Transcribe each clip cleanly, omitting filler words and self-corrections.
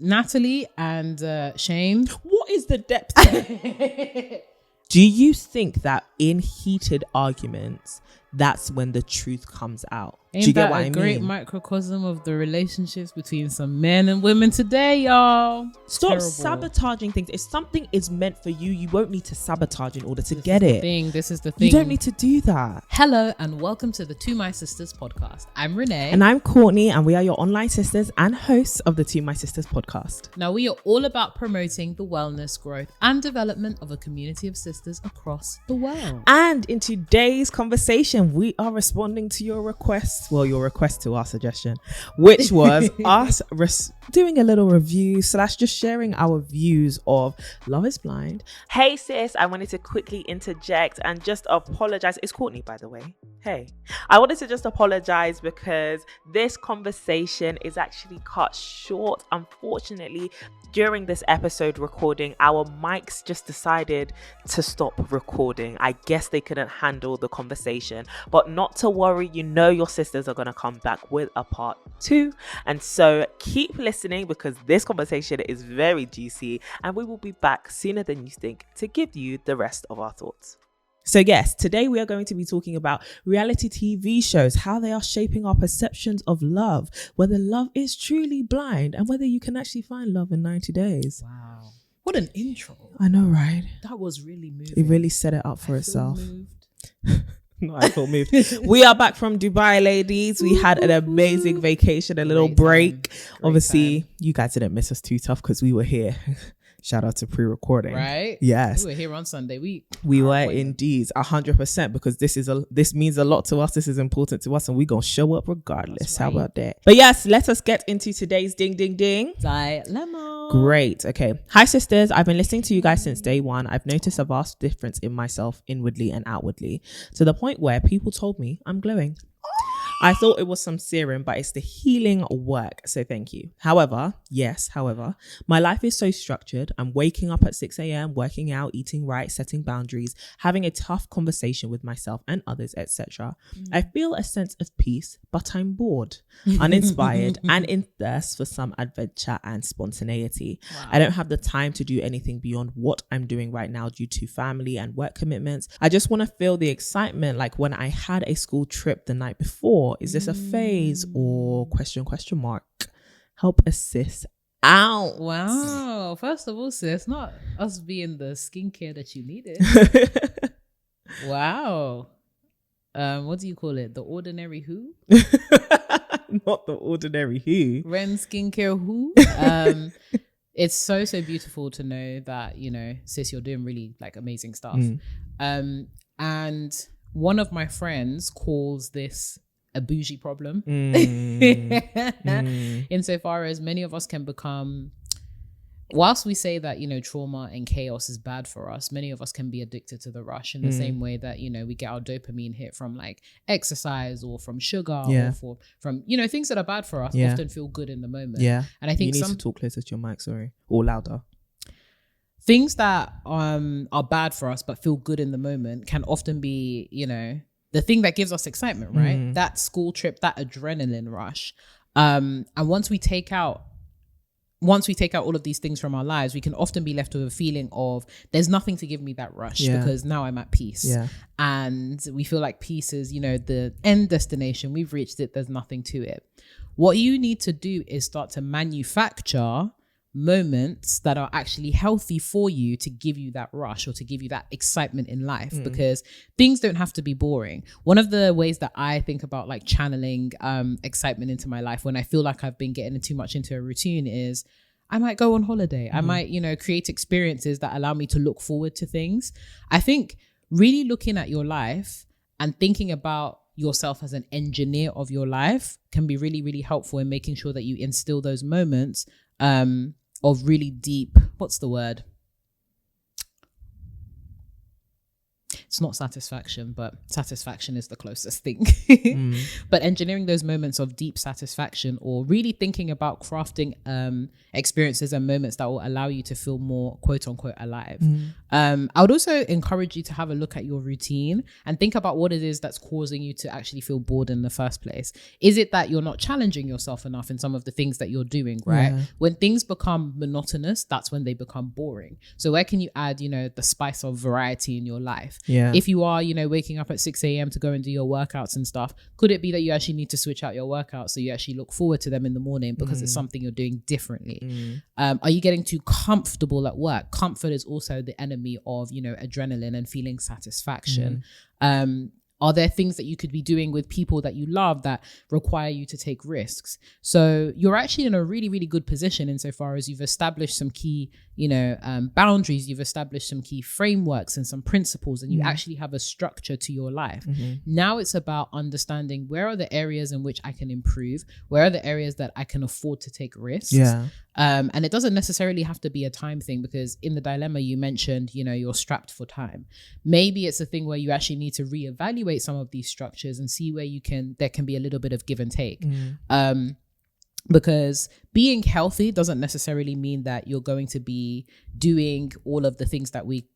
Natalie and Shayne. What is the depth? Do you think that in heated arguments, that's when the truth comes out? Ain't Do you that get what I mean? great microcosm of the relationships between some men and women today, y'all? Stop Terrible. sabotaging things. If something is meant for you, you won't need to sabotage in order to get it. This is the thing. You don't need to do that. Hello and welcome to the To My Sisters podcast. I'm Renee. And I'm Courtney, and we are your online sisters and hosts of the To My Sisters podcast. Now, we are all about promoting the wellness, growth, and development of a community of sisters across the world. And in today's conversation, we are responding to your request. Well, your request to our suggestion, which was us doing a little review / just sharing our views of Love is Blind. Hey sis, I wanted to quickly interject and just apologize. It's Courtney, by the way. Hey, I wanted to just apologize because this conversation is actually cut short. Unfortunately, during this episode recording, our mics just decided to stop recording. I guess they couldn't handle the conversation, but not to worry. You know your sisters are going to come back with a part 2. And so keep listening because this conversation is very juicy and we will be back sooner than you think to give you the rest of our thoughts. So yes, today we are going to be talking about reality TV shows, how they are shaping our perceptions of love, whether love is truly blind and whether you can actually find love in 90 days. Wow. What an intro. I know, right? That was really moving. It really set it up for itself. Moved. No, I feel moved. We are back from Dubai, ladies. We had an amazing vacation, a little break. Obviously, you guys didn't miss us too tough because we were here. Shout out to pre-recording. Right? Yes. We were here on Sunday. We were indeed 100% because this means a lot to us. This is important to us and we're going to show up regardless. Right. How about that? But yes, let us get into today's ding, ding, ding. Dilemma. Great. Okay. Hi, sisters. I've been listening to you guys since day one. I've noticed a vast difference in myself inwardly and outwardly to the point where people told me I'm glowing. I thought it was some serum, but it's the healing work. So thank you. However, my life is so structured. I'm waking up at 6 a.m., working out, eating right, setting boundaries, having a tough conversation with myself and others, etc. I feel a sense of peace, but I'm bored, uninspired, and in thirst for some adventure and spontaneity. Wow. I don't have the time to do anything beyond what I'm doing right now due to family and work commitments. I just want to feel the excitement like when I had a school trip the night before. Is this a phase or question mark? Help assist out. Wow. First of all, sis, not us being the skincare that you needed. Wow. What do you call it? The ordinary who? Not the ordinary who. Ren skincare who? It's so beautiful to know that, you know, sis, you're doing really like amazing stuff. And one of my friends calls this a bougie problem. Insofar as many of us can become, whilst we say that, you know, trauma and chaos is bad for us, many of us can be addicted to the rush in the same way that, you know, we get our dopamine hit from like exercise or from sugar or from, you know, things that are bad for us often feel good in the moment. Yeah. And I think you need to talk closer to your mic, sorry, or louder. Things that are bad for us but feel good in the moment can often be, you know, the thing that gives us excitement, right? That school trip, that adrenaline rush. And once we take out all of these things from our lives, we can often be left with a feeling of there's nothing to give me that rush because now I'm at peace. Yeah. And we feel like peace is, you know, the end destination. We've reached it. There's nothing to it. What you need to do is start to manufacture moments that are actually healthy for you to give you that rush or to give you that excitement in life, because things don't have to be boring. One of the ways that I think about like channeling excitement into my life when I feel like I've been getting too much into a routine is I might go on holiday. I might, you know, create experiences that allow me to look forward to things. I think really looking at your life and thinking about yourself as an engineer of your life can be really, really helpful in making sure that you instill those moments of really deep, what's the word? It's not satisfaction, but satisfaction is the closest thing. But engineering those moments of deep satisfaction, or really thinking about crafting experiences and moments that will allow you to feel more quote unquote alive. I would also encourage you to have a look at your routine and think about what it is that's causing you to actually feel bored in the first place. Is it that you're not challenging yourself enough in some of the things that you're doing, right? When things become monotonous, that's when they become boring. So where can you add, the spice of variety in your life? If you are, waking up at 6 a.m. to go and do your workouts and stuff, could it be that you actually need to switch out your workouts so you actually look forward to them in the morning because it's something you're doing differently? Are you getting too comfortable at work? Comfort is also the enemy of, adrenaline and feeling satisfaction. Are there things that you could be doing with people that you love that require you to take risks? So you're actually in a really, really good position insofar as you've established some key, boundaries, you've established some key frameworks and some principles, and you actually have a structure to your life. Now it's about understanding where are the areas in which I can improve, where are the areas that I can afford to take risks. And it doesn't necessarily have to be a time thing, because in the dilemma you mentioned, you're strapped for time. Maybe it's a thing where you actually need to reevaluate some of these structures and see where there can be a little bit of give and take. Because being healthy doesn't necessarily mean that you're going to be doing all of the things that we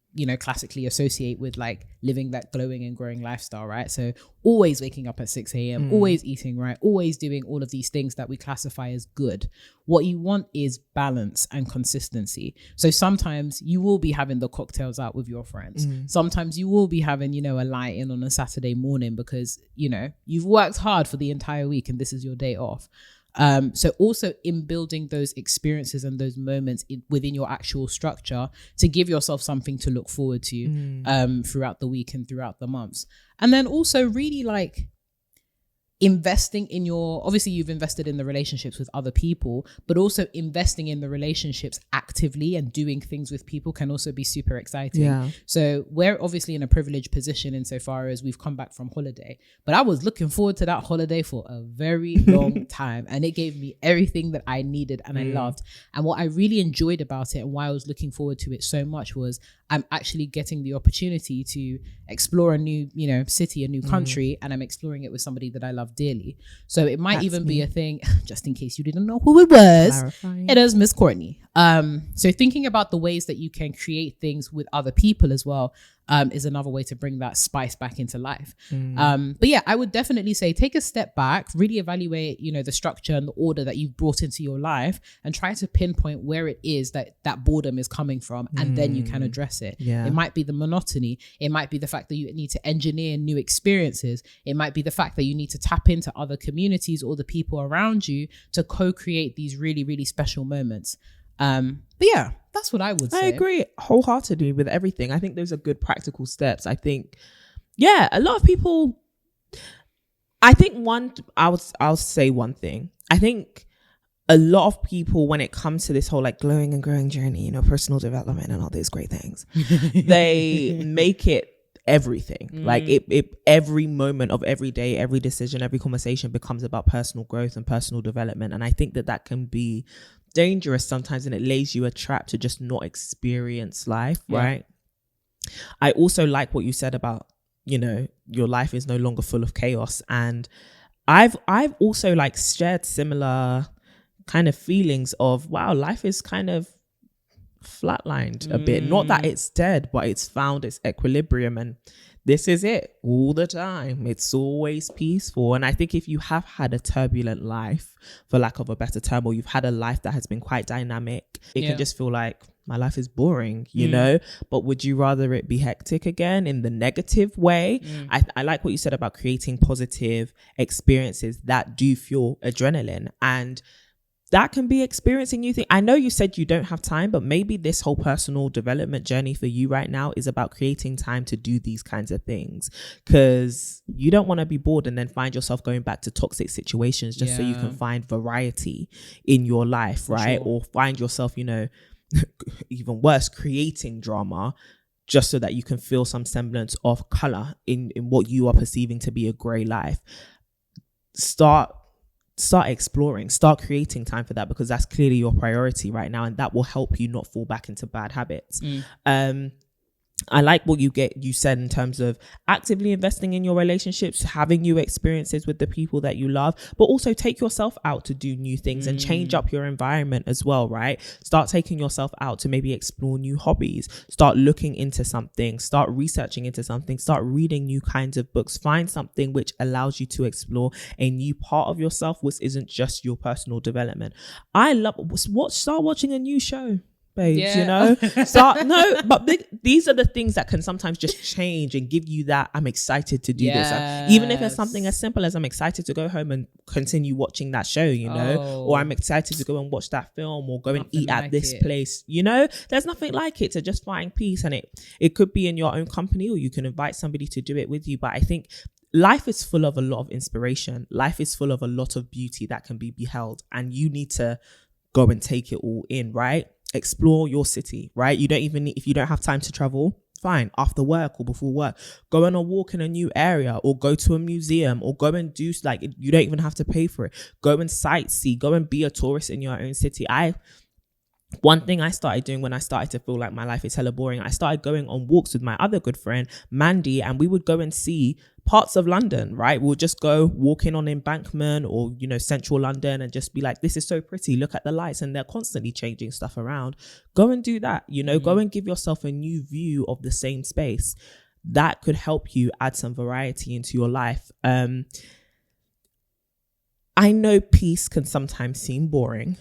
classically associate with like living that glowing and growing lifestyle, right? So always waking up at 6 a.m, always eating right, always doing all of these things that we classify as good. What you want is balance and consistency. So sometimes you will be having the cocktails out with your friends. Sometimes you will be having, a lie in on a Saturday morning because, you've worked hard for the entire week and this is your day off. So also in building those experiences and those moments within your actual structure to give yourself something to look forward to throughout the week and throughout the months. And then also really like investing in obviously you've invested in the relationships with other people, but also investing in the relationships actively and doing things with people can also be super exciting. So we're obviously in a privileged position insofar as we've come back from holiday, but I was looking forward to that holiday for a very long time, and it gave me everything that I needed and I loved. And what I really enjoyed about it and why I was looking forward to it so much was I'm actually getting the opportunity to explore a new, city, a new country, and I'm exploring it with somebody that I love dearly. So it might be a thing, just in case you didn't know who it was. Clarifying. It is Miss Courtney. So thinking about the ways that you can create things with other people as well is another way to bring that spice back into life. But yeah, I would definitely say take a step back, really evaluate, the structure and the order that you've brought into your life, and try to pinpoint where it is that boredom is coming from, and then you can address it. It might be the monotony. It might be the fact that you need to engineer new experiences. It might be the fact that you need to tap into other communities or the people around you to co-create these really, really special moments. But yeah, that's what I would say. I agree wholeheartedly with everything. I think those are good practical steps. I think, a lot of people, I'll say one thing. I think a lot of people, when it comes to this whole like glowing and growing journey, personal development and all these great things, they make it everything. Like it every moment of every day, every decision, every conversation becomes about personal growth and personal development. And I think that can be dangerous sometimes, and it lays you a trap to just not experience life, right? I also like what you said about, your life is no longer full of chaos. And I've also like shared similar kind of feelings of, wow, life is kind of flatlined a bit. Not that it's dead, but it's found its equilibrium, and this is it all the time. It's always peaceful. And I think if you have had a turbulent life, for lack of a better term, or you've had a life that has been quite dynamic, it can just feel like my life is boring, you know? But would you rather it be hectic again in the negative way? I like what you said about creating positive experiences that do fuel adrenaline, and that can be experiencing new things. I know you said you don't have time, but maybe this whole personal development journey for you right now is about creating time to do these kinds of things, because you don't want to be bored and then find yourself going back to toxic situations just so you can find variety in your life, right? Or find yourself, even worse, creating drama just so that you can feel some semblance of color in what you are perceiving to be a gray life. Start exploring, start creating time for that, because that's clearly your priority right now, and that will help you not fall back into bad habits. I like what you said in terms of actively investing in your relationships, having new experiences with the people that you love, but also take yourself out to do new things and change up your environment as well, right? Start taking yourself out to maybe explore new hobbies, start looking into something, start researching into something, start reading new kinds of books, find something which allows you to explore a new part of yourself, which isn't just your personal development. Start watching a new show, babes, you know. These are the things that can sometimes just change and give you that I'm excited to do this, even if it's something as simple as I'm excited to go home and continue watching that show, you know, or I'm excited to go and watch that film, or go and eat at this place, you know. There's nothing like it to just find peace, and it could be in your own company, or you can invite somebody to do it with you. But I think life is full of a lot of inspiration. Life is full of a lot of beauty that can be beheld, and you need to go and take it all in, right? Explore your city, right? You don't even need, if you don't have time to travel, fine, after work or before work, go on a walk in a new area, or go to a museum, or go and do, like, you don't even have to pay for it. Go and sightsee, go and be a tourist in your own city. One thing I started doing when I started to feel like my life is hella boring, I started going on walks with my other good friend, Mandy, and we would go and see parts of London, right? We'll just go walking on Embankment or, you know, central London, and just be like, this is so pretty, look at the lights, and they're constantly changing stuff around. Go and do that, you know, go and give yourself a new view of the same space. That could help you add some variety into your life. I know peace can sometimes seem boring,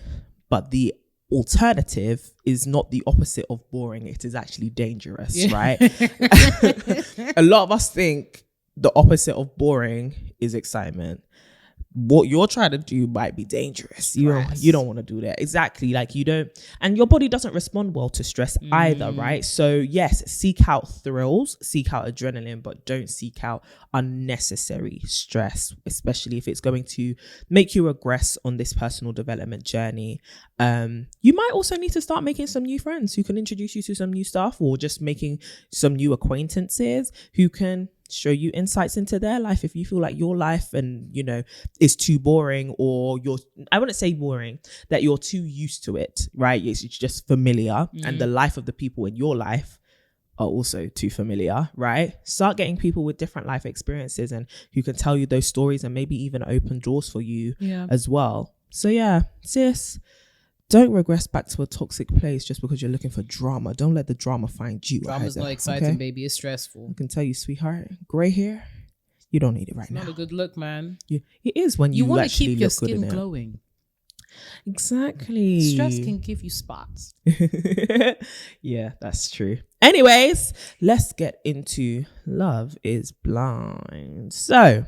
but the alternative is not the opposite of boring. It is actually dangerous, right? A lot of us think the opposite of boring is excitement. What you're trying to do might be dangerous. You don't want to do that. Exactly. Like, you don't, and your body doesn't respond well to stress either, right? So yes, seek out thrills, seek out adrenaline, but don't seek out unnecessary stress, especially if it's going to make you regress on this personal development journey. You might also need to start making some new friends who can introduce you to some new stuff, or just making some new acquaintances who can show you insights into their life. If you feel like your life, and you know, is too boring, or I wouldn't say boring, that you're too used to it, right? It's just familiar, and the life of the people in your life are also too familiar, right? Start getting people with different life experiences, and who can tell you those stories, and maybe even open doors for you as well. So yeah, sis, don't regress back to a toxic place just because you're looking for drama. Don't let the drama find you. Drama's not exciting, okay? Baby. It's stressful. I can tell you, sweetheart, gray hair, you don't need it right now. It's not a good look, man. It is when you want to keep your skin glowing. Exactly. Stress can give you spots. Yeah, that's true. Anyways, let's get into Love is Blind. So,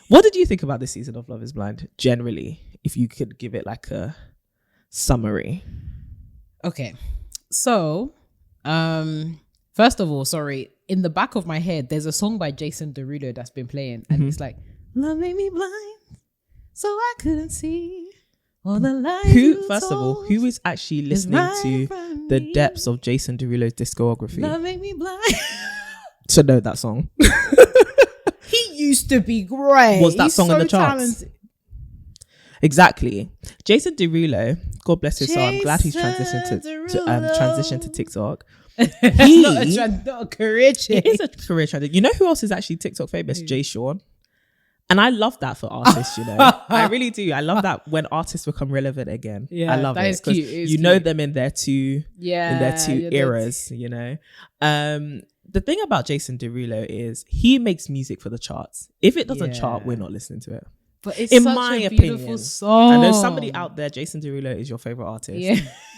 what did you think about this season of Love is Blind generally? If you could give it like a summary. Okay, so first of all, sorry, in the back of my head there's a song by Jason Derulo that's been playing, and it's like, love made me blind so I couldn't see all the lies. First of all, who is actually listening to the depths of Jason Derulo's discography? Love made me blind to know that song. He used to be great. Was that song in the charts? Talented. Exactly. Jason Derulo, God bless his soul. I'm glad he's transitioned to TikTok. Not a career change. It is a career transition. You know who else is actually TikTok famous? Jay Sean. And I love that for artists, you know. I really do. I love that when artists become relevant again. Yeah, I love it. That is cute. You know them in their two eras, you know. The thing about Jason Derulo is he makes music for the charts. If it doesn't chart, we're not listening to it. But it's in such my a beautiful opinion, song. I know somebody out there, Jason Derulo is your favorite artist. Yeah.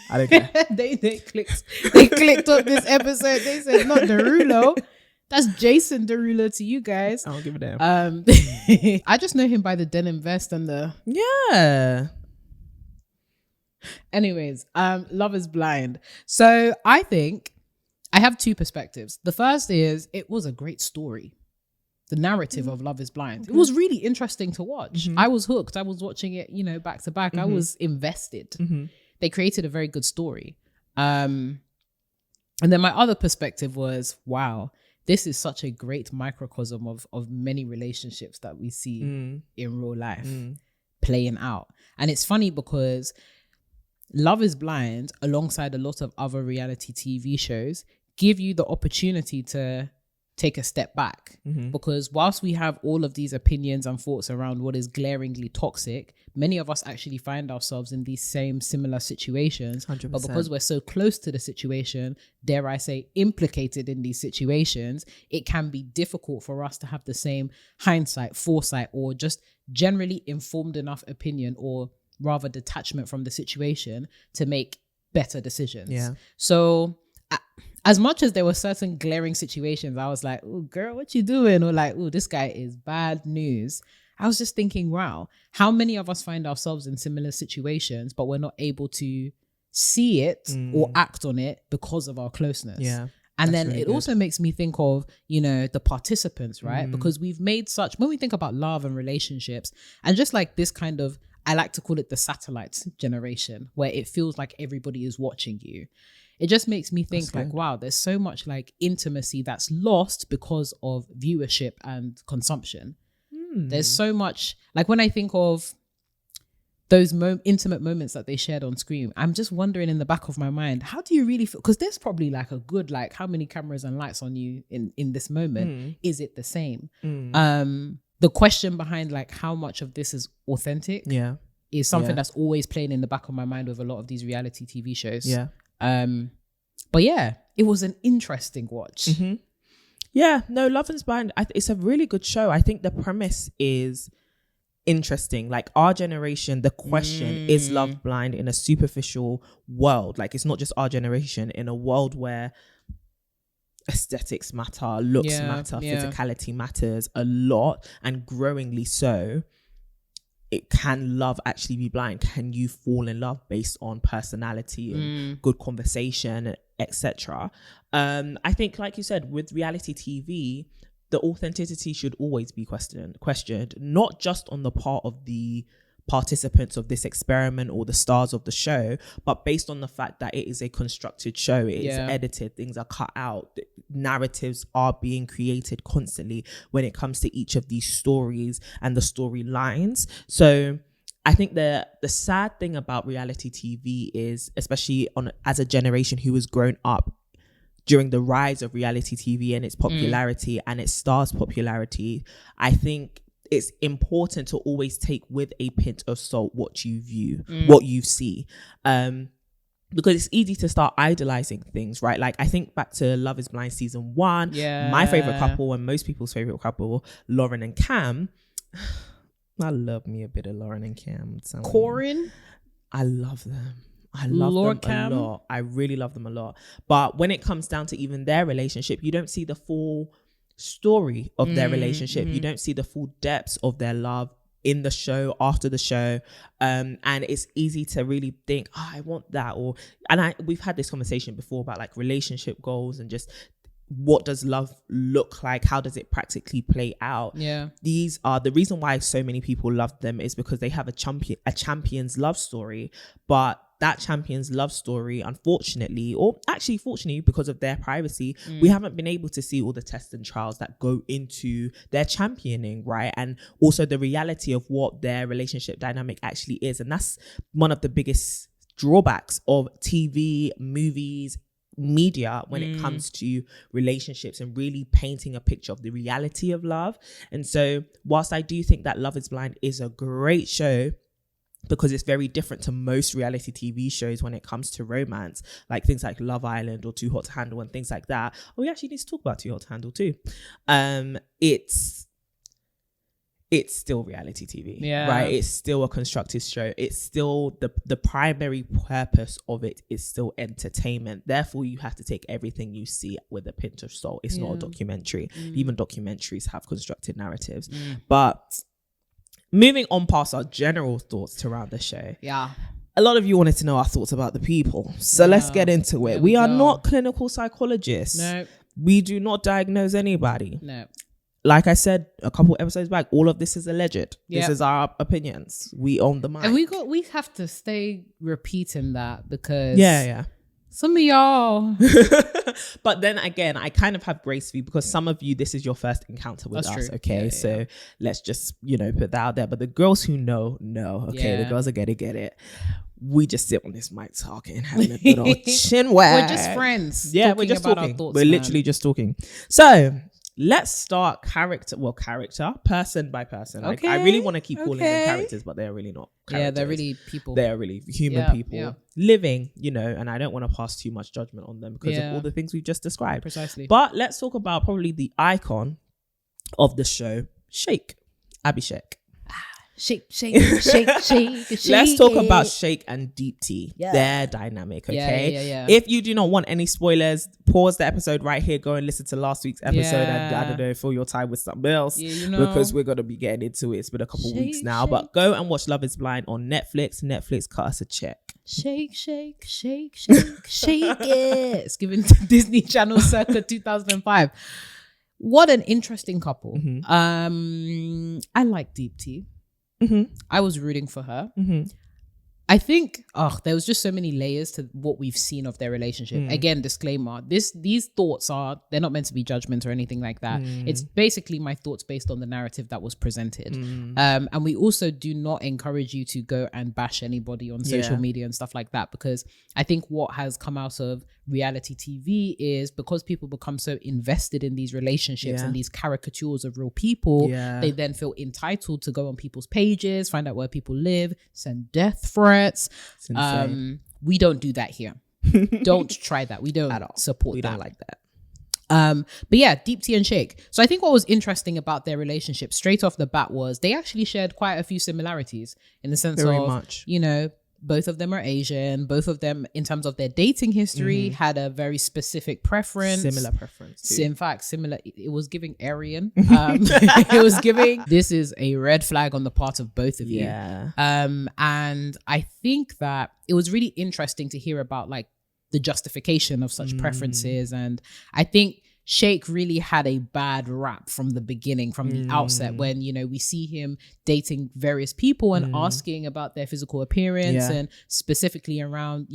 I don't care. they clicked on this episode. They said not Derulo. That's Jason Derulo to you guys. I don't give a damn. I just know him by the denim vest and the Anyways, Love is Blind. So I think I have two perspectives. The first is it was a great story. The narrative of Love is Blind. It was really interesting to watch. I was hooked. I was watching it, you know, back to back. I was invested. They created a very good story. And then my other perspective was, wow, this is such a great microcosm of many relationships that we see in real life playing out. And it's funny because Love is Blind, alongside a lot of other reality TV shows, give you the opportunity to take a step back, because whilst we have all of these opinions and thoughts around what is glaringly toxic, many of us actually find ourselves in these same similar situations. 100%. But because we're so close to the situation, dare I say implicated in these situations, it can be difficult for us to have the same hindsight, foresight, or just generally informed enough opinion, or rather detachment from the situation, to make better decisions. Yeah. So as much as there were certain glaring situations, I was like, oh, girl, what you doing? Or like, oh, this guy is bad news. I was just thinking, wow, how many of us find ourselves in similar situations, but we're not able to see it or act on it because of our closeness. Yeah. And then really it also makes me think of, you know, the participants, right? Because we've made such, when we think about love and relationships, and just like this kind of, I like to call it the satellite generation, where it feels like everybody is watching you. It just makes me think like, wow, there's so much like intimacy that's lost because of viewership and consumption. There's so much, like when I think of those intimate moments that they shared on screen, I'm just wondering in the back of my mind, how do you really feel? Because there's probably like a good, like how many cameras and lights on you in this moment? Is it the same? The question behind like how much of this is authentic is something that's always playing in the back of my mind with a lot of these reality TV shows. But yeah, it was an interesting watch. Yeah, no, Love is Blind, it's a really good show. I think the premise is interesting. Like our generation, the question is love blind in a superficial world. Like it's not just our generation, in a world where aesthetics matter, looks matter, physicality matters a lot, and growingly so. Can love actually be blind? Can you fall in love based on personality and good conversation, etc.? I think, like you said, with reality TV, the authenticity should always be questioned, not just on the part of the participants of this experiment or the stars of the show, but based on the fact that it is a constructed show. It is edited, things are cut out, narratives are being created constantly when it comes to each of these stories and the storylines. So I think the sad thing about reality TV is, especially as a generation who has grown up during the rise of reality TV and its popularity and its stars' popularity, I think it's important to always take with a pinch of salt what you view, what you see. Because it's easy to start idolizing things, right? Like I think back to Love is Blind season 1, my favorite couple and most people's favorite couple, Lauren and Cam. I love me a bit of Lauren and Cam. Corin? I love them. I love them a lot. I really love them a lot. But when it comes down to even their relationship, you don't see the full story of their relationship. You don't see the full depths of their love in the show, after the show, and it's easy to really think, I want that, we've had this conversation before about like relationship goals and just what does love look like, how does it practically play out. These are the reason why so many people love them, is because they have a champion's love story, but that champion's love story, unfortunately, or actually fortunately because of their privacy, we haven't been able to see all the tests and trials that go into their championing, right? And also the reality of what their relationship dynamic actually is. And that's one of the biggest drawbacks of TV, movies, media when it comes to relationships and really painting a picture of the reality of love. And so whilst I do think that Love is Blind is a great show, because it's very different to most reality TV shows when it comes to romance, like things like Love Island or Too Hot to Handle and things like that. Oh, we actually need to talk about Too Hot to Handle too. It's still reality TV, right? It's still a constructed show. It's still the primary purpose of it is still entertainment. Therefore, you have to take everything you see with a pinch of salt. It's not a documentary. Even documentaries have constructed narratives. But moving on past our general thoughts around the show. A lot of you wanted to know our thoughts about the people. So let's get into it. We are not clinical psychologists. No. We do not diagnose anybody. No. Like I said a couple episodes back, all of this is alleged. This is our opinions. We own the mic. And we have to stay repeating that, because some of y'all but then again, I kind of have grace for you, because some of you, this is your first encounter with us. True. Okay, so let's just put that out there. But the girls who know, okay, the girls are gonna get it. we just sit on this mic talking, having a good old chin wag. We're just friends. Yeah, we're just talking. Our thoughts, we're literally just talking. So let's start character, person by person. Okay, I really want to keep calling them characters, but they're really not characters. Yeah, they're really people. They're really human people living, and I don't want to pass too much judgment on them because of all the things we've just described. Precisely. But let's talk about probably the icon of the show, Shake. Abby Shake. Shake, shake, shake, shake, shake. Let's talk about Shake and Deepti. Their dynamic, okay? Yeah. If you do not want any spoilers, pause the episode right here. Go and listen to last week's episode and I don't know, fill your time with something else because we're gonna be getting into it. It's been a couple weeks now, but go and watch Love Is Blind on Netflix. Netflix, cut us a check. Shake, shake, shake, shake, shake it. It's given to Disney Channel circa 2005. What an interesting couple. I like Deepti. I was rooting for her. I think there was just so many layers to what we've seen of their relationship. Again, disclaimer, these thoughts they're not meant to be judgments or anything like that. It's basically my thoughts based on the narrative that was presented. And we also do not encourage you to go and bash anybody on social media and stuff like that, because I think what has come out of reality TV is because people become so invested in these relationships and these caricatures of real people, they then feel entitled to go on people's pages, find out where people live, send death threats. We don't do that here. Don't try that. We don't support we that. Don't like that. But yeah, Deepti and Shake. So I think what was interesting about their relationship straight off the bat was they actually shared quite a few similarities in the sense of, both of them are Asian. Both of them, in terms of their dating history, had a very specific preference. Similar preference too. In fact, similar. It was giving Aryan. It was giving, this is a red flag on the part of both of you. And I think that it was really interesting to hear about like the justification of such preferences. And I think Shake really had a bad rap from the beginning, from the outset, when, we see him dating various people and asking about their physical appearance and specifically around,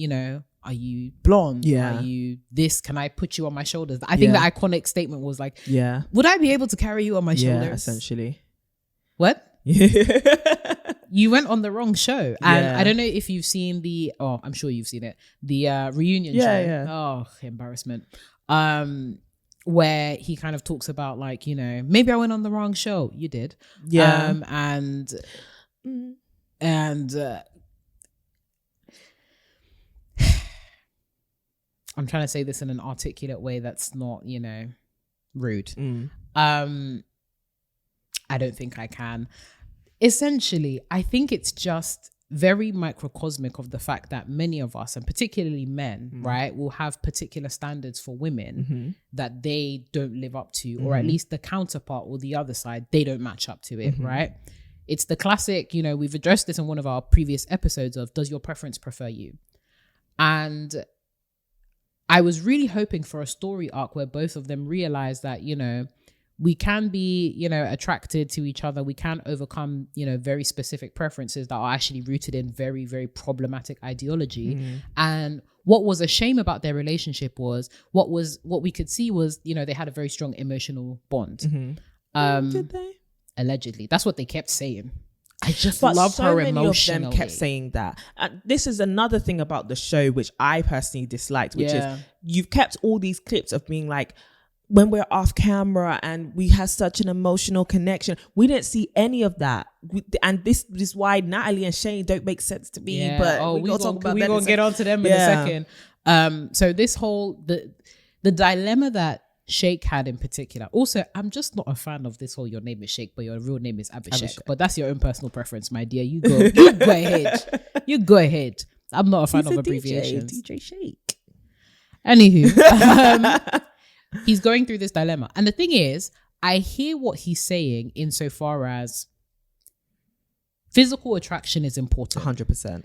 are you blonde? Are you this? Can I put you on my shoulders? I think the iconic statement was like, would I be able to carry you on my shoulders? Essentially. What? You went on the wrong show. And I don't know if you've seen I'm sure you've seen it. The reunion show. Oh, embarrassment. Where he kind of talks about like, maybe I went on the wrong show. You did. And I'm trying to say this in an articulate way that's not, rude. I don't think I can. Essentially, I think it's just very microcosmic of the fact that many of us, and particularly men, right, will have particular standards for women that they don't live up to, or at least the counterpart or the other side, they don't match up to it, right? It's the classic, we've addressed this in one of our previous episodes of, does your preference prefer you? And I was really hoping for a story arc where both of them realize that, we can be, attracted to each other. We can overcome, very specific preferences that are actually rooted in very, very problematic ideology. And what was a shame about their relationship was what we could see was, they had a very strong emotional bond. Did they? Allegedly. That's what they kept saying. I just love her emotionally. Of them kept saying that. This is another thing about the show, which I personally disliked, which is you've kept all these clips of being like, when we're off camera and we have such an emotional connection, we didn't see any of that. And this is why Natalie and Shayne don't make sense to me. But we're going to get on to them in a second. So this whole, the dilemma that Shake had in particular. Also, I'm just not a fan of this whole, your name is Shake, but your real name is Abhishek. But that's your own personal preference, my dear. You go ahead. You go ahead. I'm not a fan of abbreviations. DJ Shake. Anywho. He's going through this dilemma. And the thing is, I hear what he's saying insofar as physical attraction is important. 100%.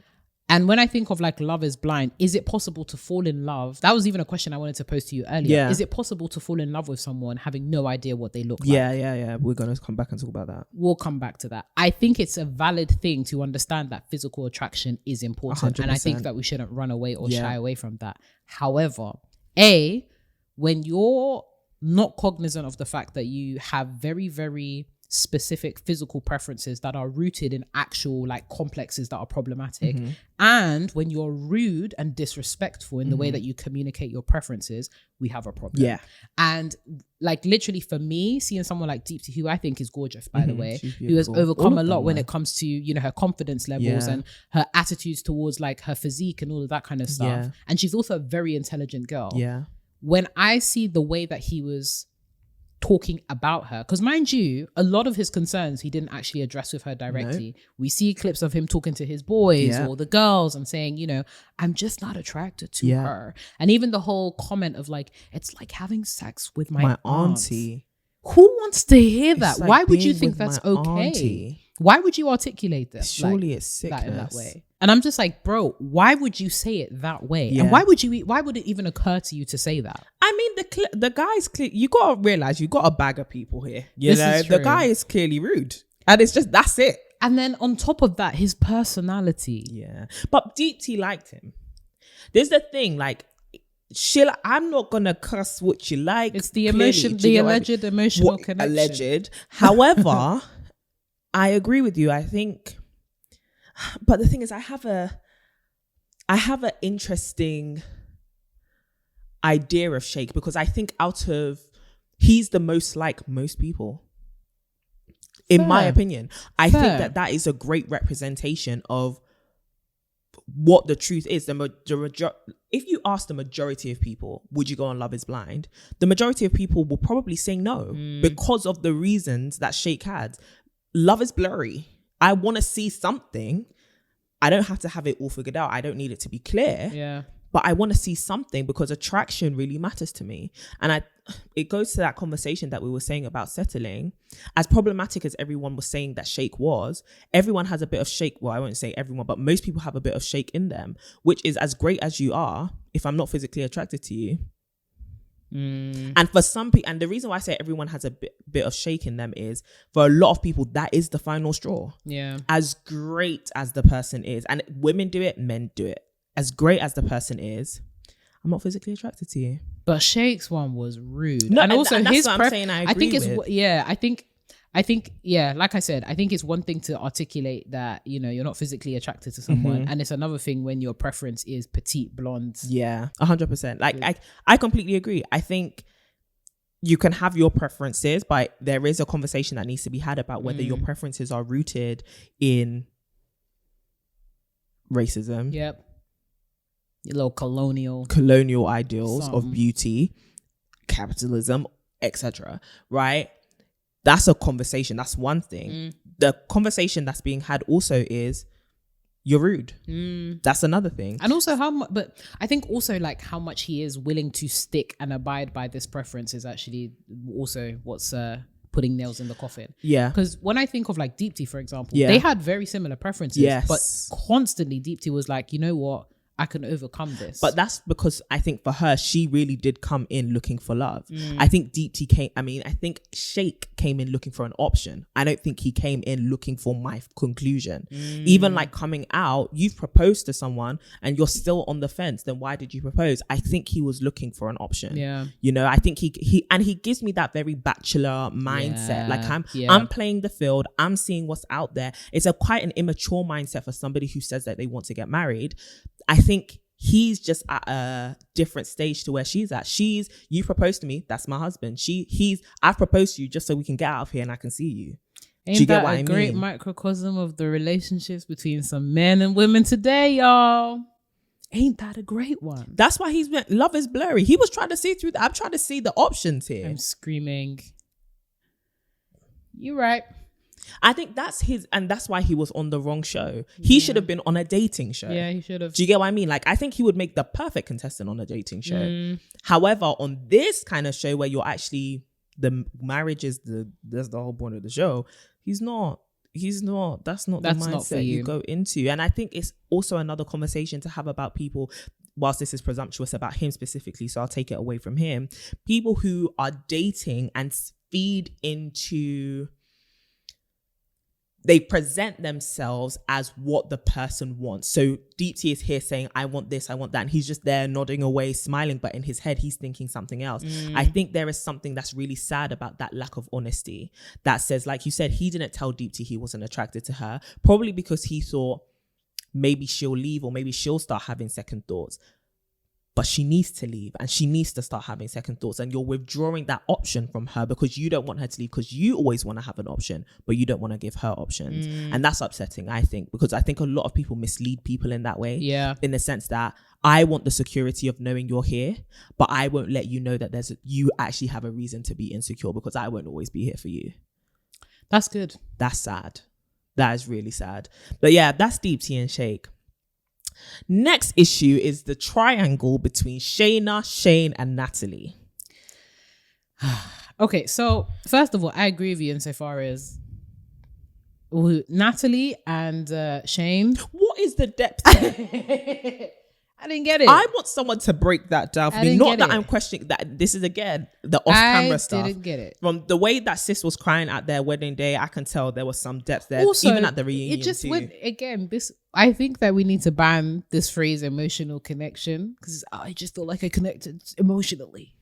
And when I think of like Love Is Blind, is it possible to fall in love? That was even a question I wanted to pose to you earlier. Yeah. Is it possible to fall in love with someone having no idea what they look like? Yeah. We're going to come back and talk about that. We'll come back to that. I think it's a valid thing to understand that physical attraction is important. 100%. And I think that we shouldn't run away or shy away from that. However, when you're not cognizant of the fact that you have very, very specific physical preferences that are rooted in actual like complexes that are problematic. And when you're rude and disrespectful in the way that you communicate your preferences, we have a problem. Yeah. And like literally for me, seeing someone like Deepti, who I think is gorgeous, by the way, who has overcome a lot when it comes to, you know, her confidence levels and her attitudes towards like her physique and all of that kind of stuff. Yeah. And she's also a very intelligent girl. Yeah. When I see the way that he was talking about her, because mind you, a lot of his concerns he didn't actually address with her directly. We see clips of him talking to his boys or the girls and saying, you know, I'm just not attracted to her. And even the whole comment of like, it's like having sex with my auntie. Who wants to hear that? Like, why would you think that's okay? Auntie. Why would you articulaate this? Surely like, it's sickness. that in that way. And I'm just like, bro, why would you say it that way? Yeah. And why would it even occur to you to say that? I mean, the guy's clear. You gotta realize you got a bag of people here. You This know, is true. the guy is clearly rude, and it's just that's it. And then on top of that, his personality. Yeah, but Deepti liked him. There's the thing, like, I'm not gonna cuss what you like. It's the clearly, emotion, do you the get what I mean? alleged emotional connection. Alleged. However, I agree with you. I think, but the thing is, I have an interesting idea of Shake, because I think he's the most like most people. In my opinion, I think that is a great representation of what the truth is. If you ask the majority of people, would you go on Love is Blind? The majority of people will probably say no because of the reasons that Shake had. Love is blurry. I want to see something. I don't have to have it all figured out. I don't need it to be clear. Yeah. But I want to see something because attraction really matters to me. And it goes to that conversation that we were saying about settling. As problematic as everyone was saying that Shake was, everyone has a bit of Shake. Well, I won't say everyone, but most people have a bit of Shake in them, which is as great as you are. If I'm not physically attracted to you. And for some people, and the reason why I say everyone has a bit of Shake in them is for a lot of people, that is the final straw. Yeah. As great as the person is, and women do it, men do it. As great as the person is, I'm not physically attracted to you. But Shake's one was rude. No, and also and that's his what I'm saying. I think it's like I said, I think it's one thing to articulate that, you know, you're not physically attracted to someone, and it's another thing when your preference is petite blondes. Yeah, 100%. Like I completely agree. I think you can have your preferences, but there is a conversation that needs to be had about whether your preferences are rooted in racism. Yep. Your little colonial ideals of beauty, capitalism, etc. Right? That's a conversation. That's one thing. The conversation that's being had also is you're rude. That's another thing. And also but I think also like how much he is willing to stick and abide by this preference is actually also what's putting nails in the coffin. Yeah. Because when I think of like Deepti, for example, they had very similar preferences. Yes. But constantly Deepti was like, you know what? I can overcome this. But that's because I think for her, she really did come in looking for love. I think I think Shake came in looking for an option. I don't think he came in looking for my conclusion. Even like coming out, you've proposed to someone and you're still on the fence. Then why did you propose? I think he was looking for an option. Yeah. You know, I think he gives me that very bachelor mindset. Like I'm playing the field. I'm seeing what's out there. It's quite an immature mindset for somebody who says that they want to get married. I think he's just at a different stage to where she's at. You proposed to me, that's my husband. I've proposed to you just so we can get out of here and I can see you. Ain't that a great microcosm of the relationships between some men and women today, y'all? Ain't that a great one? That's why Love is blurry. He was trying to see through I'm trying to see the options here. I'm screaming. You're right. I think that's why he was on the wrong show. He should have been on a dating show. Yeah, he should have. Do you get what I mean? Like, I think he would make the perfect contestant on a dating show. However, on this kind of show where you're actually, the marriage is that's the whole point of the show. That's not the mindset you go into. And I think it's also another conversation to have about people, whilst this is presumptuous about him specifically, so I'll take it away from him. People who are dating and feed into they present themselves as what the person wants. So Deepti is here saying, I want this, I want that. And he's just there nodding away, smiling. But in his head, he's thinking something else. I think there is something that's really sad about that lack of honesty that says, like you said, he didn't tell Deepti he wasn't attracted to her, probably because he thought maybe she'll leave or maybe she'll start having second thoughts. But she needs to leave and she needs to start having second thoughts, and you're withdrawing that option from her because you don't want her to leave, because you always want to have an option but you don't want to give her options. And that's upsetting, I think, because I think a lot of people mislead people in that way, in the sense that I want the security of knowing you're here, but I won't let you know that you actually have a reason to be insecure, because I won't always be here for you. That's good. That's sad. That is really sad. But yeah, that's Deepti and Shake. Next issue is the triangle between Shaina, Shayne, and Natalie. Okay, so first of all, I agree with you insofar as Natalie and Shayne. What is the depth there? I didn't get it. I want someone to break that down for me. Not that I'm questioning that. This is, again, the off-camera stuff. I didn't get it. From the way that sis was crying at their wedding day, I can tell there was some depth there. Also, even at the reunion, it just too. went, again, this. I think that we need to ban this phrase emotional connection, because I just feel like I connected emotionally.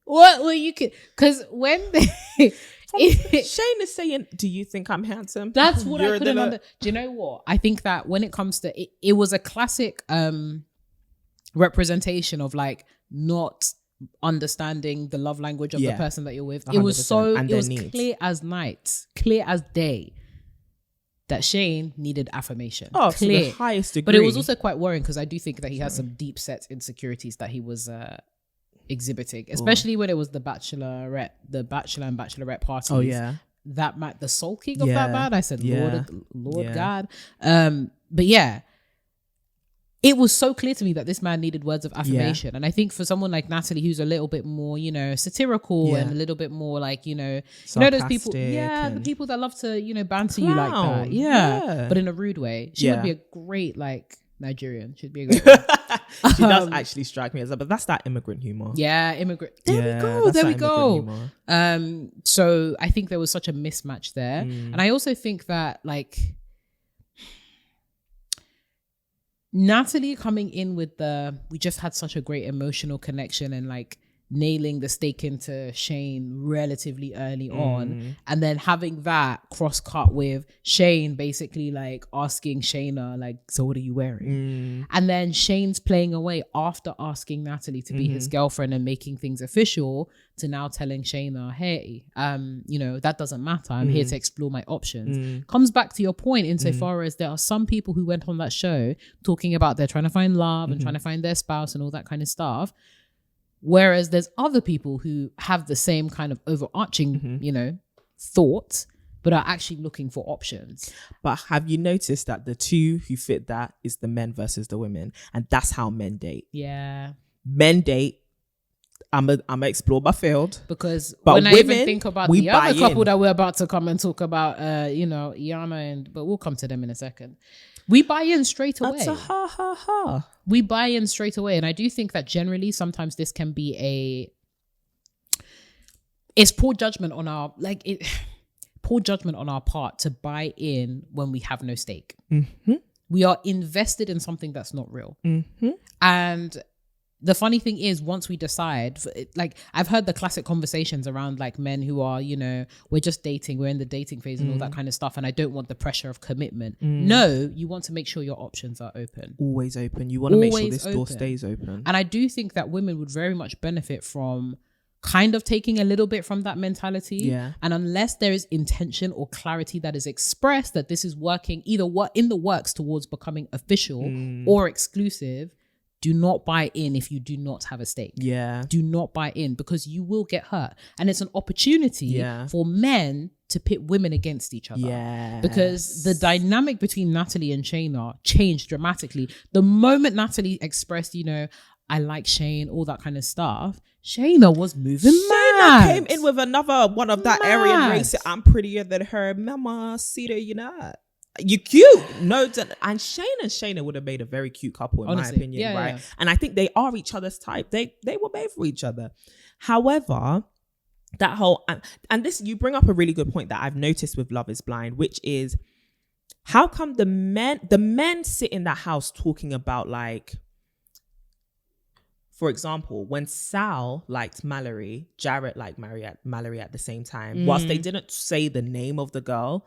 What? Well, you could, because when they... Shayne is saying, do you think I'm handsome? That's what I couldn't understand. Do you know what? I think that when it comes to it, it was a classic representation of like not understanding the love language of the person that you're with. It was clear as night, clear as day, that Shayne needed affirmation. Oh, clear. To the highest degree. But it was also quite worrying, because I do think that he has some deep set insecurities that he was exhibiting, especially when it was the bachelor and bachelorette parties. Oh yeah, that the sulking of that man. I said, Lord God. But yeah, it was so clear to me that this man needed words of affirmation. And I think for someone like Natalie, who's a little bit more, satirical and a little bit more like, those people, the people that love to, banter you like that. Yeah. But in a rude way. She would be a great, Nigerian. She'd be a great one. She does actually strike me as that, but that's that immigrant humor. Yeah, immigrant. There we go. So I think there was such a mismatch there. And I also think that Natalie coming in with we just had such a great emotional connection and nailing the stake into Shayne relatively early on, and then having that cross cut with Shayne basically asking Shaina so what are you wearing, and then Shayne's playing away after asking Natalie to be his girlfriend and making things official, to now telling Shaina, hey, that doesn't matter, I'm here to explore my options. Comes back to your point insofar as there are some people who went on that show talking about they're trying to find love and trying to find their spouse and all that kind of stuff. Whereas there's other people who have the same kind of overarching, thought, but are actually looking for options. But have you noticed that the two who fit that is the men versus the women? And that's how men date. Yeah. Men date. I'm a explore my field. Because but when women, I even think about the other couple that we're about to come and talk about, Iana but we'll come to them in a second. We buy in straight away. That's a ha ha ha. We buy in straight away. And I do think that generally sometimes this can be it's poor judgment on our poor judgment on our part to buy in when we have no stake. We are invested in something that's not real. And the funny thing is, once we decide, I've heard the classic conversations around men who are, we're just dating, we're in the dating phase and all that kind of stuff, and I don't want the pressure of commitment. No, you want to make sure your options are open. Always open. You want to make sure this door stays open. And I do think that women would very much benefit from kind of taking a little bit from that mentality. Yeah. And unless there is intention or clarity that is expressed that this is working, either in the works towards becoming official or exclusive, do not buy in if you do not have a stake. Yeah. Do not buy in, because you will get hurt. And it's an opportunity for men to pit women against each other. Yes. Because the dynamic between Natalie and Shaina changed dramatically. The moment Natalie expressed, I like Shayne, all that kind of stuff, Shaina was moving mad. Came in with another one of that Aryan race. I'm prettier than her. Mama, see that you're not. You cute. No, and Shayne and Shaina would have made a very cute couple in my opinion, right? Yeah. And I think they are each other's type. They were made for each other. However, that whole, and this, you bring up a really good point that I've noticed with Love is Blind, which is, how come the men sit in that house talking about, like, for example, when Sal liked Mallory, Jarrett liked Mallory at the same time. Whilst they didn't say the name of the girl,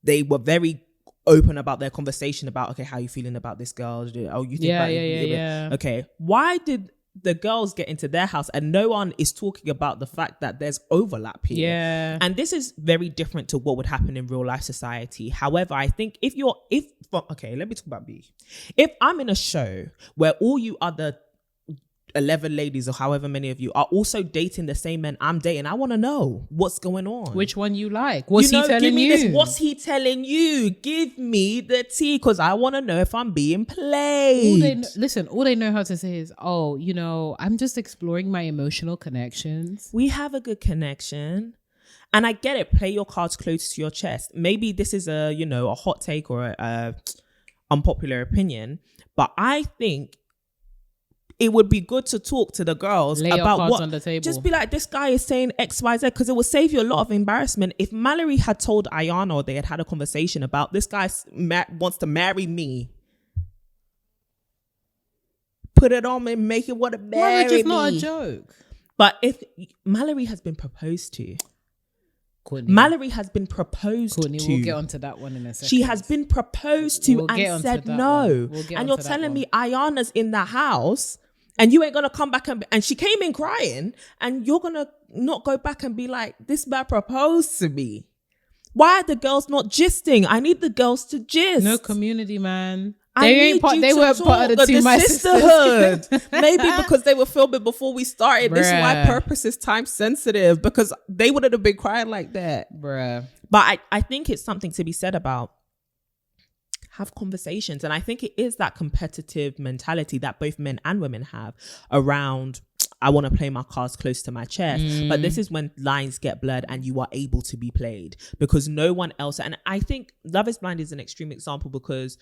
they were very open about their conversation about, okay, how are you feeling about this girl? Oh, you think yeah. Okay, why did the girls get into their house and no one is talking about the fact that there's overlap here? Yeah. And this is very different to what would happen in real life society. However, I think okay, let me talk about me. If I'm in a show where all you other 11 ladies or however many of you are also dating the same men I'm dating, I want to know what's going on. Which one you like? What's he telling give me you? This. What's he telling you? Give me the tea, because I want to know if I'm being played. All they know how to say is, oh, I'm just exploring my emotional connections. We have a good connection. And I get it. Play your cards close to your chest. Maybe this is a hot take or a unpopular opinion, but I think it would be good to talk to the girls about what on the table. Just be like, this guy is saying X, Y, Z, because it will save you a lot of embarrassment. If Mallory had told Ayana, or they had a conversation about, this guy wants to marry me, put it on and make it want to marry me. Marriage is not a joke. But if Mallory has been proposed to, Courtney. Mallory has been proposed Courtney, to. We'll get onto that one in a second. She has been proposed to and said no. And you're telling me Ayana's in the house and you ain't going to come back and she came in crying, and you're going to not go back and be like, this man proposed to me. Why are the girls not gisting? I need the girls to gist. No community, man. They weren't part of the Two My Sisterhood. Maybe because they were filming before we started. Bruh. This is why purpose is time sensitive, because they wouldn't have been crying like that. Bruh. But I think it's something to be said about have conversations. And I think it is that competitive mentality that both men and women have around, I want to play my cards close to my chest. But this is when lines get blurred and you are able to be played, because no one else. And I think Love is Blind is an extreme example, because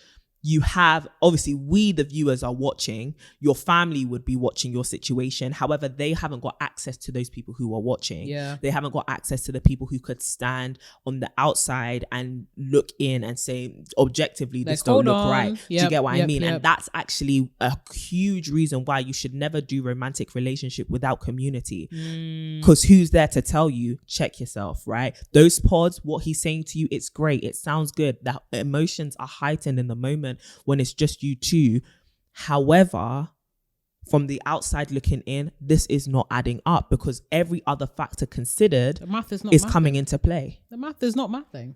you have, obviously, we, the viewers, are watching. Your family would be watching your situation. However, they haven't got access to those people who are watching. Yeah. They haven't got access to the people who could stand on the outside and look in and say, objectively, this don't look right. Do you get what I mean? And that's actually a huge reason why you should never do romantic relationship without community. Because who's there to tell you, check yourself, right? Those pods, what he's saying to you, it's great. It sounds good. The emotions are heightened in the moment when it's just you two. However, from the outside looking in, this is not adding up, because every other factor considered is coming into play. The math is not mathing.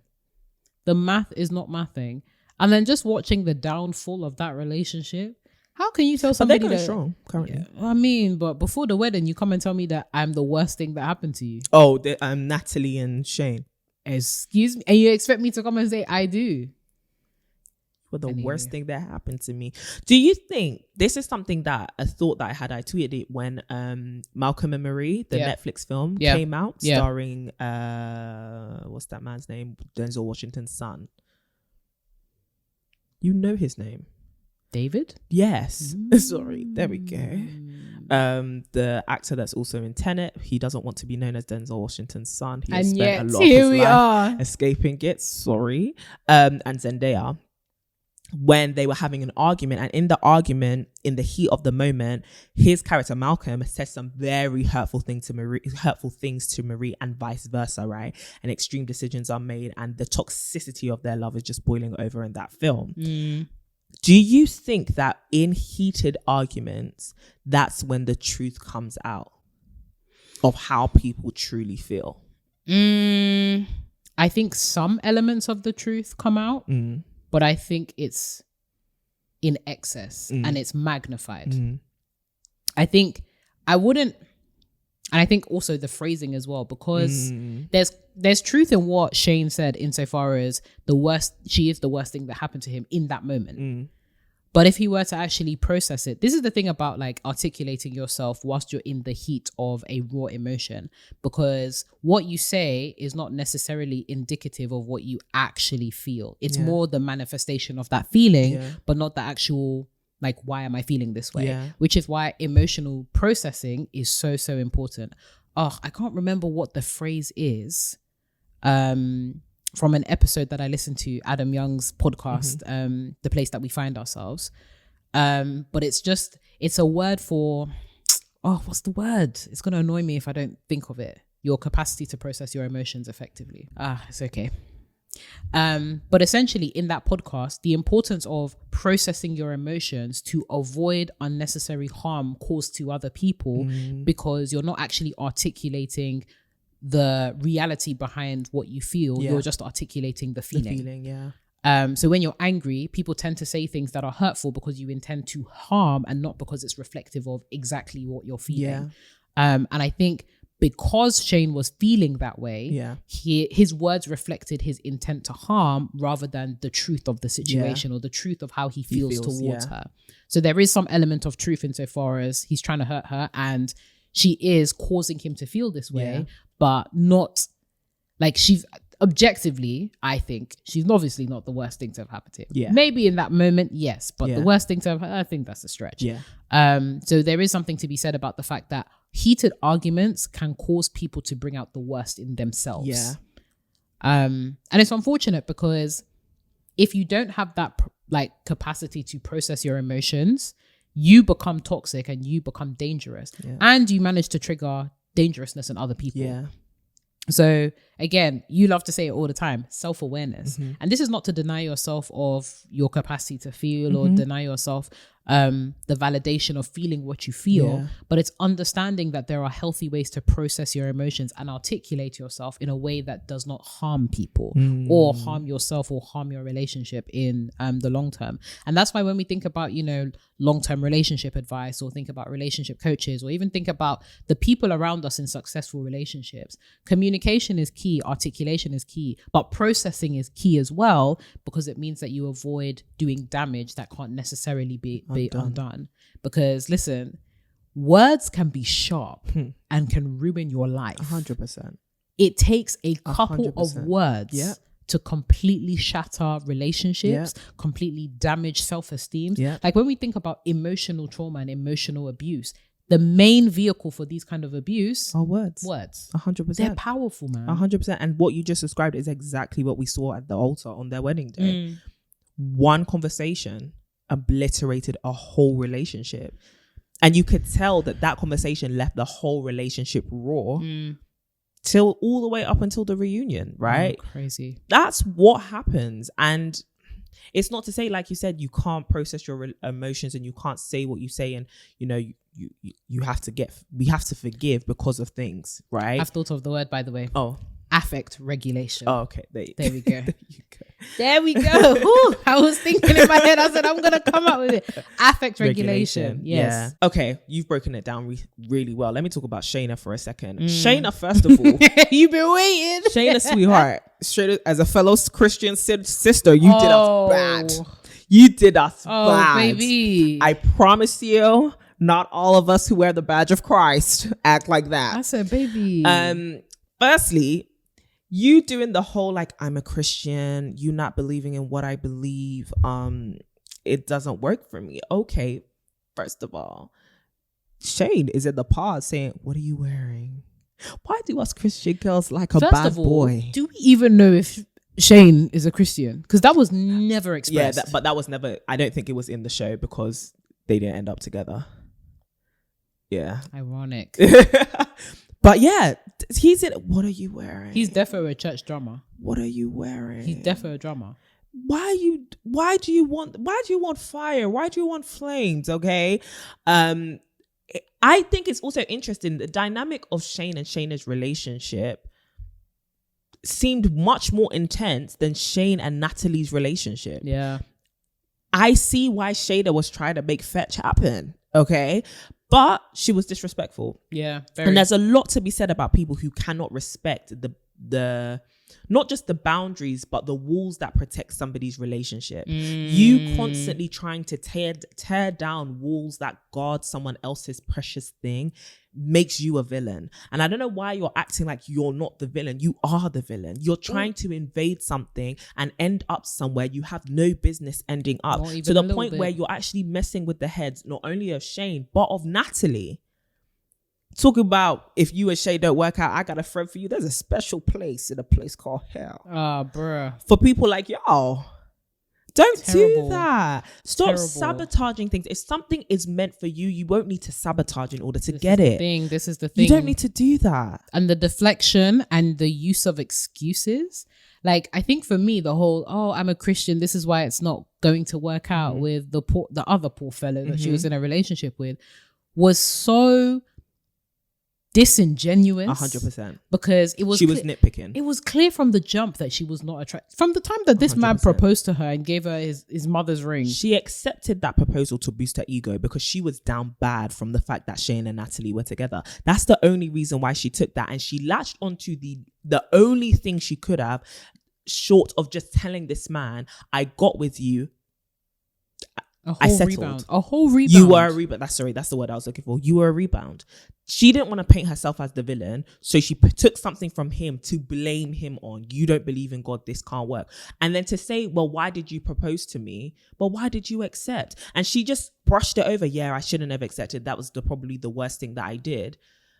The math is not mathing. And then just watching the downfall of that relationship, how can you tell somebody they're going strong currently? Yeah, I mean, but before the wedding, you come and tell me that I'm the worst thing that happened to you. Oh, Natalie and Shayne. Excuse me, and you expect me to come and say I do? For the worst thing that happened to me. Do you think this is something that a thought that I had? I tweeted it when Malcolm and Marie, the Netflix film, came out, starring what's that man's name? Denzel Washington's son. You know his name? David? Yes. Sorry. There we go. The actor that's also in Tenet, he doesn't want to be known as Denzel Washington's son. He has spent a lot of his life escaping it. Sorry. And Zendaya, when they were having an argument, and in the argument, in the heat of the moment, his character Malcolm says some very hurtful things to Marie, and vice versa, right? And extreme decisions are made, and the toxicity of their love is just boiling over in that film. Do you think that in heated arguments, that's when the truth comes out of how people truly feel? I think some elements of the truth come out. But I think it's in excess and it's magnified. I think I wouldn't, and I think also the phrasing as well, because there's truth in what Shayne said insofar as she is the worst thing that happened to him in that moment. But if he were to actually process it, this is the thing about like articulating yourself whilst you're in the heat of a raw emotion, because what you say is not necessarily indicative of what you actually feel. It's more the manifestation of that feeling, but not the actual, like, why am I feeling this way? Which is why emotional processing is so important. I can't remember what the phrase is, from an episode that I listened to, Adam Young's podcast, The Place That We Find Ourselves. But it's a word for, what's the word? It's going to annoy me if I don't think of it. Your capacity to process your emotions effectively. It's okay. But essentially in that podcast, the importance of processing your emotions to avoid unnecessary harm caused to other people, because you're not actually articulating the reality behind what you feel. You're just articulating the feeling. So when you're angry, people tend to say things that are hurtful because you intend to harm and not because it's reflective of exactly what you're feeling. And I think because Shayne was feeling that way, his words reflected his intent to harm rather than the truth of the situation or the truth of how he feels towards her. So there is some element of truth insofar as he's trying to hurt her and she is causing him to feel this way, but not like she's objectively, I think she's obviously not the worst thing to have happened to him. Maybe in that moment, yes, but the worst thing to have, I think that's a stretch. So there is something to be said about the fact that heated arguments can cause people to bring out the worst in themselves. And it's unfortunate because if you don't have that capacity to process your emotions, you become toxic and you become dangerous, and you manage to trigger dangerousness in other people. So again, you love to say it all the time, self-awareness. And this is not to deny yourself of your capacity to feel or deny yourself the validation of feeling what you feel, but it's understanding that there are healthy ways to process your emotions and articulate yourself in a way that does not harm people or harm yourself or harm your relationship in the long term. And that's why when we think about, long-term relationship advice, or think about relationship coaches, or even think about the people around us in successful relationships, communication is key, articulation is key, but processing is key as well, because it means that you avoid doing damage that can't necessarily be undone. Because listen, words can be sharp and can ruin your life. 100%. It takes a couple 100%. Of words to completely shatter relationships, completely damage self-esteem. Like when we think about emotional trauma and emotional abuse, the main vehicle for these kind of abuse are words. 100%. They're powerful, man. 100%. And what you just described is exactly what we saw at the altar on their wedding day. One conversation obliterated a whole relationship. And you could tell that conversation left the whole relationship raw till all the way up until the reunion, right? Crazy. That's what happens. And it's not to say, like you said, you can't process your emotions and you can't say what you say, and we have to forgive because of things, right? I've thought of the word, by the way. Affect regulation. Okay. There we go. There we go. Ooh, I was thinking in my head, I said, I'm going to come up with it. Affect regulation. Yes. Yeah. Okay. You've broken it down really well. Let me talk about Shaina for a second. Shaina, first of all. You've been waiting. Shaina, sweetheart. Straight as a fellow Christian sister, you did us bad. You did us bad. Baby. I promise you, not all of us who wear the badge of Christ act like that. I said, baby. Firstly, you doing the whole I'm a Christian, you not believing in what I believe, it doesn't work for me. Okay, first of all, Shayne is in the pod saying, what are you wearing? Why do us Christian girls like a bad boy? Do we even know if Shayne is a Christian? Because that was never expressed. Yeah, but that was never, I don't think it was in the show because they didn't end up together. Yeah. Ironic. But yeah, he's in. What are you wearing? He's defo a church drummer. What are you wearing? He's defo a drummer. Why do you want fire? Why do you want flames? Okay. I think it's also interesting. The dynamic of Shayne and Shayna's relationship seemed much more intense than Shayne and Natalie's relationship. Yeah. I see why Shayna was trying to make fetch happen. Okay. But she was disrespectful. Yeah. Very. And there's a lot to be said about people who cannot respect the not just the boundaries, but the walls that protect somebody's relationship. You constantly trying to tear down walls that guard someone else's precious thing makes you a villain. And I don't know why you're acting like you're not the villain. You are the villain. You're trying to invade something and end up somewhere you have no business ending up, to the point where you're actually messing with the heads not only of Shayne but of Natalie. Talking about if you and Shay don't work out, I got a friend for you. There's a special place in a place called hell. Bruh. For people like y'all. Don't Terrible. do that. Stop Terrible. sabotaging things. If something is meant for you, you won't need to sabotage in order to get it. This is the thing. You don't need to do that. And the deflection and the use of excuses. Like, I think for me, the whole, I'm a Christian, this is why it's not going to work out with the other poor fellow that she was in a relationship with, was so disingenuous. 100%. Because she was nitpicking. It was clear from the jump that she was not attracted. From the time that this 100%. Man proposed to her and gave her his mother's ring. She accepted that proposal to boost her ego because she was down bad from the fact that Shayne and Natalie were together. That's the only reason why she took that. And she latched onto the only thing she could have, short of just telling this man, I got with you. I settled. A whole rebound. You were a rebound. That's the word I was looking for. You were a rebound. She didn't want to paint herself as the villain, so she took something from him to blame him on. You don't believe in God, this can't work. And then to say, well, why did you propose to me? Well, why did you accept? And she just brushed it over. Yeah, I shouldn't have accepted. That was probably the worst thing that I did.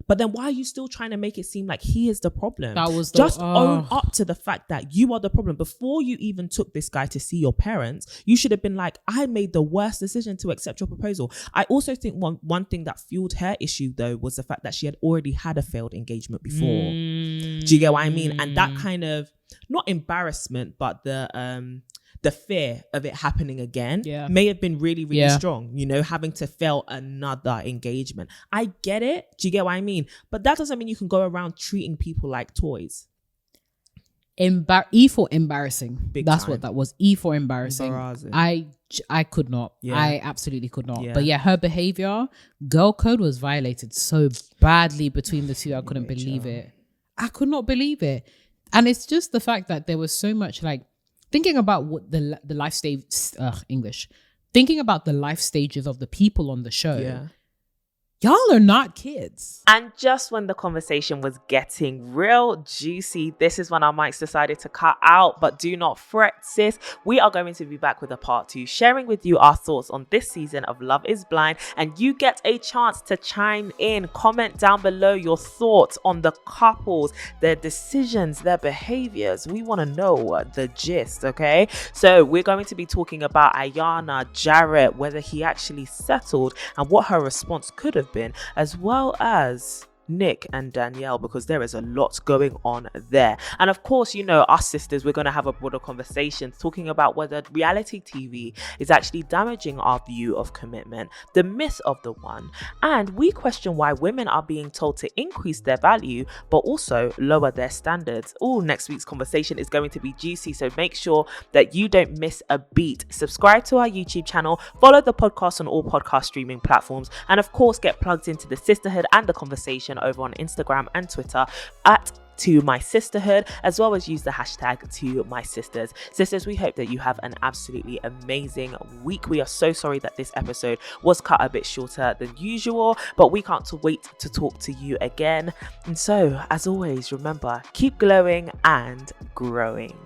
But then why are you still trying to make it seem like he is the problem? Just own up to the fact that you are the problem. Before you even took this guy to see your parents, you should have been like, I made the worst decision to accept your proposal. I also think one thing that fueled her issue, though, was the fact that she had already had a failed engagement before. Do you get what I mean? And that kind of, not embarrassment, but the fear of it happening again may have been really, really strong, having to fail another engagement. I get it. Do you get what I mean? But that doesn't mean you can go around treating people like toys. E for embarrassing. That's time. What that was. E for embarrassing. I could not. I absolutely could not. But her behavior, girl code was violated so badly between the two. I couldn't believe it. I could not believe it. And it's just the fact that there was so much thinking about what the life stage, thinking about the life stages of the people on the show. Y'all are not kids. And just when the conversation was getting real juicy, this is when our mics decided to cut out. But do not fret, sis. We are going to be back with a part 2, sharing with you our thoughts on this season of Love is Blind. And you get a chance to chime in. Comment down below your thoughts on the couples, their decisions, their behaviors. We want to know the gist, okay? So we're going to be talking about Ayana, Jarrett, whether he actually settled and what her response could have been, as well as Nick and Danielle, because there is a lot going on there. And of course, us sisters, we're going to have a broader conversation talking about whether reality TV is actually damaging our view of commitment, the myth of the one, and we question why women are being told to increase their value but also lower their standards. Next week's conversation is going to be juicy, so make sure that you don't miss a beat. Subscribe to our YouTube channel, follow the podcast on all podcast streaming platforms, and of course get plugged into the sisterhood and the conversation over on Instagram and Twitter at To My Sisterhood, as well as use the hashtag To My Sisters. Sisters, we hope that you have an absolutely amazing week. We are so sorry that this episode was cut a bit shorter than usual, but we can't wait to talk to you again. And so, as always, remember, keep glowing and growing.